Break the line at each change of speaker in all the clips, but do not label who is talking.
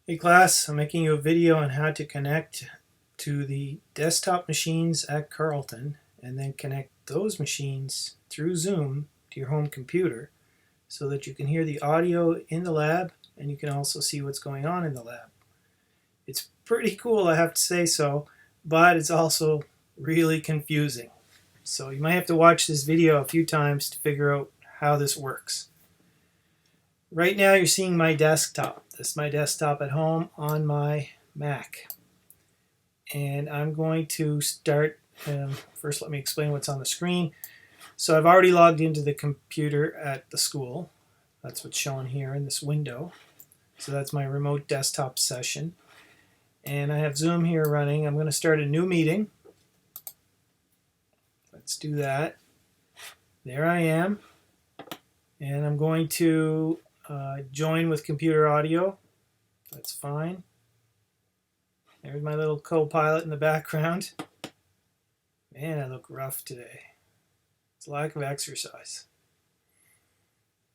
Hey class, I'm making you a video on how to connect to the desktop machines at Carleton and then connect those machines through Zoom to your home computer so that you can hear the audio in the lab and you can also see what's going on in the lab. It's pretty cool, I have to say so, but it's also really confusing. So you might have to watch this video a few times to figure out how this works. Right now you're seeing my desktop. This is my desktop at home on my Mac. And I'm going to start, first let me explain what's on the screen. So I've already logged into the computer at the school. That's what's shown here in this window. So that's my remote desktop session. And I have Zoom here running. I'm going to start a new meeting. Let's do that. There I am. And I'm going to join with computer audio. That's fine. There's my little co-pilot in the background. Man, I look rough today. It's a lack of exercise.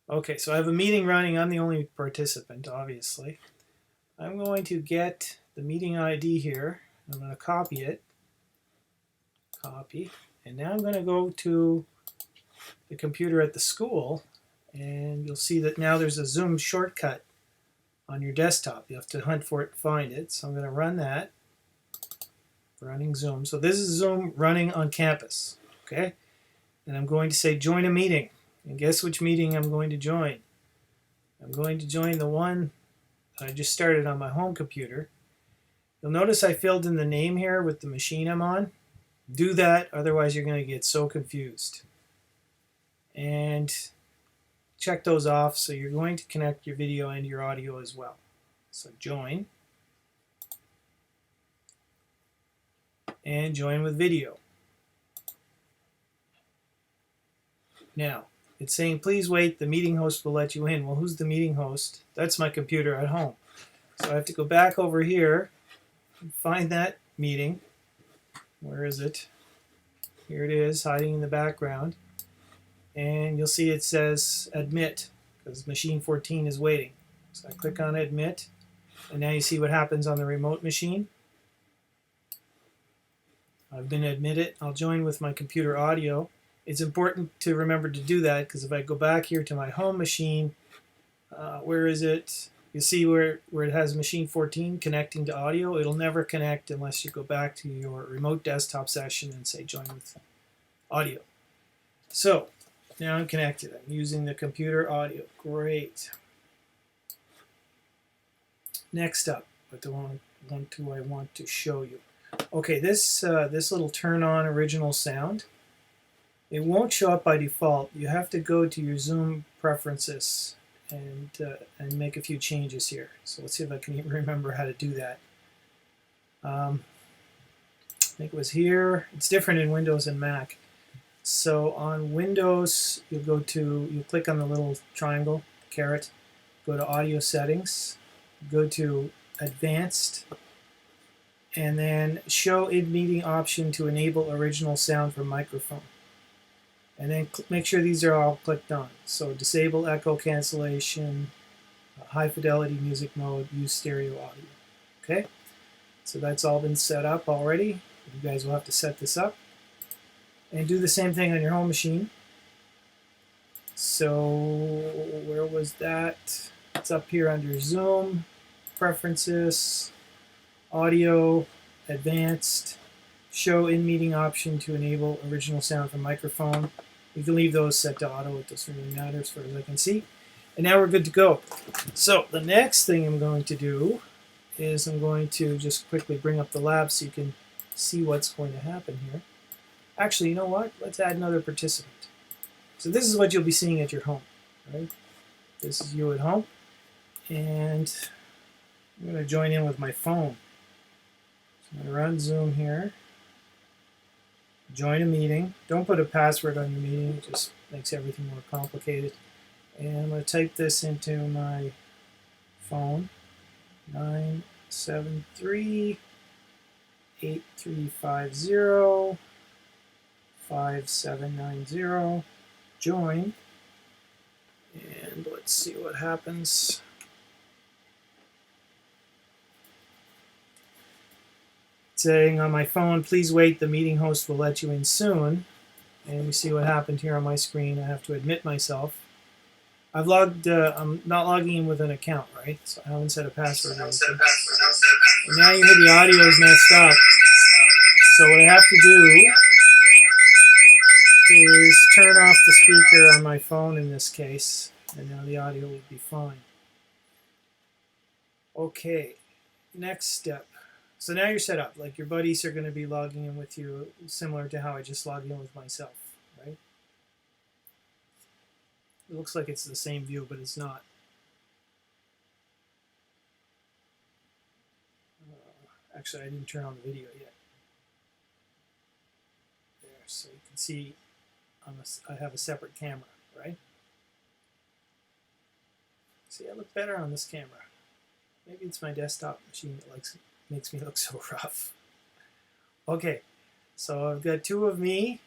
Okay, so I have a meeting running. I'm the only participant, obviously. I'm going to get the meeting ID here. I'm going to copy it. Copy. And now I'm going to go to the computer at the school. And you'll see that now there's a Zoom shortcut on your desktop. You have to hunt for it to find it. So I'm going to run that. Running Zoom. So this is Zoom running on campus. Okay? And I'm going to say join a meeting. And guess which meeting I'm going to join? I'm going to join the one that I just started on my home computer. You'll notice I filled in the name here with the machine I'm on. Do that, otherwise you're going to get so confused. And check those off, so you're going to connect your video and your audio as well. So join. And join with video. Now, it's saying, please wait, the meeting host will let you in. Well, who's the meeting host? That's my computer at home. So I have to go back over here and find that meeting. Where is it? Here it is, hiding in the background. And you'll see it says admit, because machine 14 is waiting. So I click on admit, and now you see what happens on the remote machine. I've been admitted. I'll join with my computer audio. It's important to remember to do that, because if I go back here to my home machine, where is it? You see where it has machine 14 connecting to audio. It'll never connect unless you go back to your remote desktop session and say join with audio. So now I'm connected. I'm using the computer audio. Great. Next up, what do I want to show you? Okay, this little turn on original sound. It won't show up by default. You have to go to your Zoom preferences and make a few changes here. So let's see if I can even remember how to do that. I think it was here. It's different in Windows and Mac. So on Windows, you click on the little triangle, caret, go to Audio Settings, go to Advanced, and then Show in-meeting option to enable original sound from microphone. And then make sure these are all clicked on. So disable echo cancellation, high fidelity music mode, use stereo audio. Okay, so that's all been set up already. You guys will have to set this up. And do the same thing on your home machine. So where was that? It's up here under Zoom, Preferences, Audio, Advanced, Show in-meeting option to enable original sound from microphone. You can leave those set to auto. It doesn't really matter as far as I can see. And now we're good to go. So the next thing I'm going to do is I'm going to just quickly bring up the lab so you can see what's going to happen here. Actually, you know what? Let's add another participant. So this is what you'll be seeing at your home, right? This is you at home. And I'm going to join in with my phone. So I'm going to run Zoom here. Join a meeting. Don't put a password on your meeting. It just makes everything more complicated. And I'm going to type this into my phone. 973-8350. 5790, join, and let's see what happens. saying on my phone, please wait, the meeting host will let you in soon. And you see what happened here on my screen. I have to admit myself. I've logged, I'm not logging in with an account, right? So I haven't set a password or anything. And now you hear the audio is messed up. So what I have to do is turn off the speaker on my phone in this case. And now the audio will be fine. Okay, next step. So now you're set up. Like your buddies are going to be logging in with you, similar to how I just logged in with myself, right? It looks like it's the same view, but it's not. Actually, I didn't turn on the video yet. There, so you can see I have a separate camera, right? See, I look better on this camera. Maybe it's my desktop machine that makes me look so rough. Okay, so I've got two of me,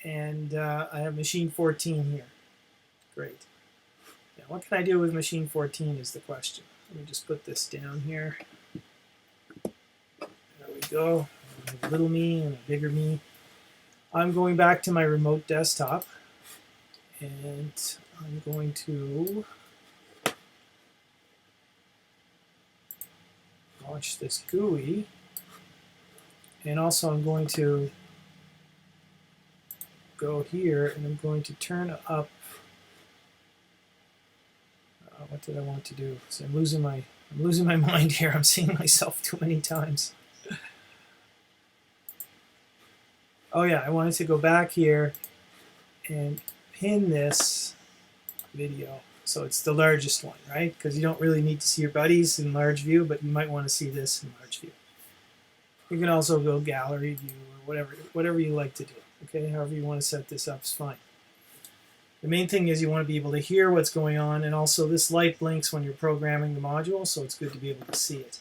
and I have machine 14 here. Great. Now, what can I do with machine 14 is the question. Let me just put this down here. There we go. I have a little me and a bigger me. I'm going back to my remote desktop, and I'm going to launch this GUI, and also I'm going to go here and I'm going to turn up what did I want to do? So I'm losing my mind here. I'm seeing myself too many times. Oh yeah, I wanted to go back here and pin this video so it's the largest one, right? Because you don't really need to see your buddies in large view, but you might want to see this in large view. You can also go gallery view or whatever you like to do. Okay, however you want to set this up is fine. The main thing is you want to be able to hear what's going on, and also this light blinks when you're programming the module, so it's good to be able to see it.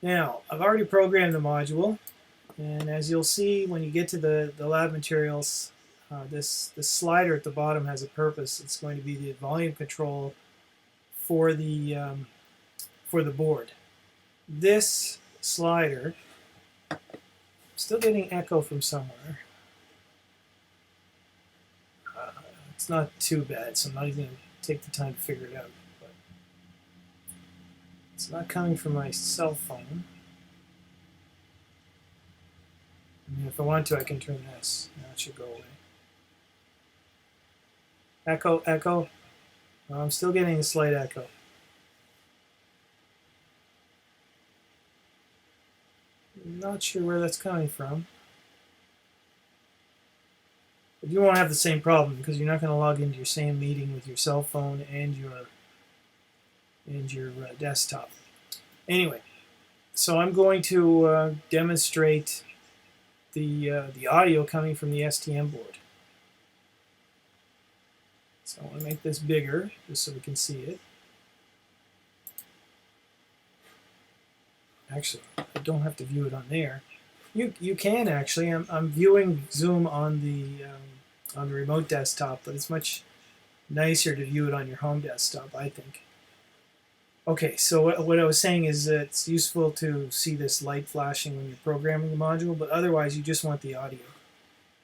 Now, I've already programmed the module, and as you'll see when you get to the lab materials, this slider at the bottom has a purpose. It's going to be the volume control for the board. This slider, I'm still getting echo from somewhere. It's not too bad, so I'm not even going to take the time to figure it out. But it's not coming from my cell phone. I mean, if I want to, I can turn this. Now it should go away. Echo, echo. Well, I'm still getting a slight echo. I'm not sure where that's coming from. But you won't have the same problem because you're not going to log into your same meeting with your cell phone and your desktop. Anyway, so I'm going to demonstrate the audio coming from the STM board. So I want to make this bigger just so we can see it. Actually, I don't have to view it on there. You can actually. I'm viewing Zoom on the remote desktop, but it's much nicer to view it on your home desktop, I think. Okay, so what I was saying is that it's useful to see this light flashing when you're programming the module, but otherwise you just want the audio.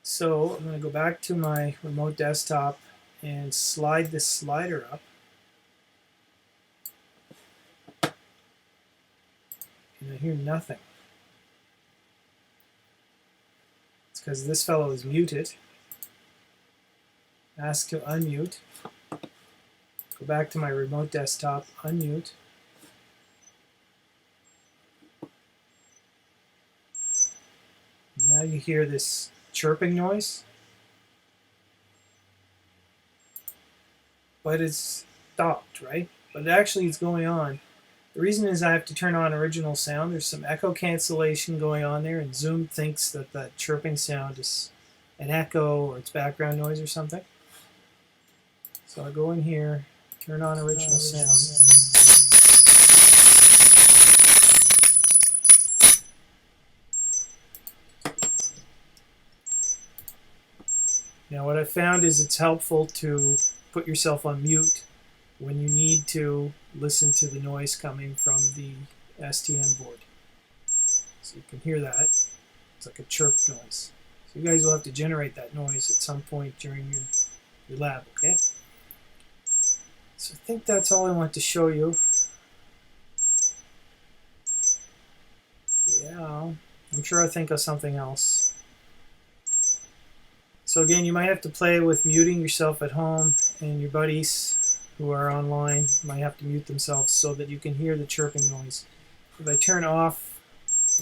So I'm going to go back to my remote desktop and slide this slider up. And I hear nothing. It's because this fellow is muted. Ask to unmute. Go back to my remote desktop, unmute. Now you hear this chirping noise. But it's stopped, right? But actually it's going on. The reason is I have to turn on original sound. There's some echo cancellation going on there, and Zoom thinks that that chirping sound is an echo or it's background noise or something. So I go in here, turn on original sound. Now what I found is it's helpful to put yourself on mute when you need to listen to the noise coming from the STM board. So you can hear that. It's like a chirp noise. So you guys will have to generate that noise at some point during your lab, okay? So I think that's all I want to show you. Yeah, I'm sure I'll think of something else. So again, you might have to play with muting yourself at home, and your buddies who are online might have to mute themselves so that you can hear the chirping noise. If I turn off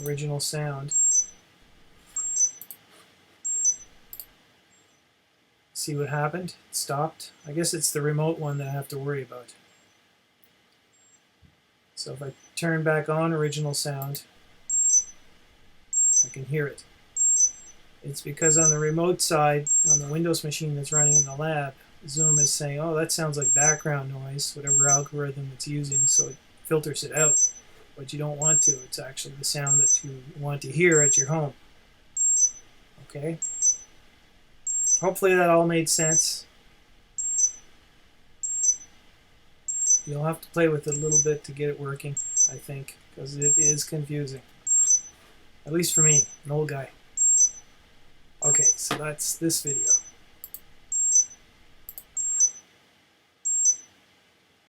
original sound, see what happened? It stopped. I guess it's the remote one that I have to worry about. So if I turn back on original sound, I can hear it. It's because on the remote side, on the Windows machine that's running in the lab, Zoom is saying, oh, that sounds like background noise, whatever algorithm it's using, so it filters it out. But you don't want to. It's actually the sound that you want to hear at your home. Okay? Hopefully that all made sense. You'll have to play with it a little bit to get it working, I think, because it is confusing. At least for me, an old guy. Okay, so that's this video.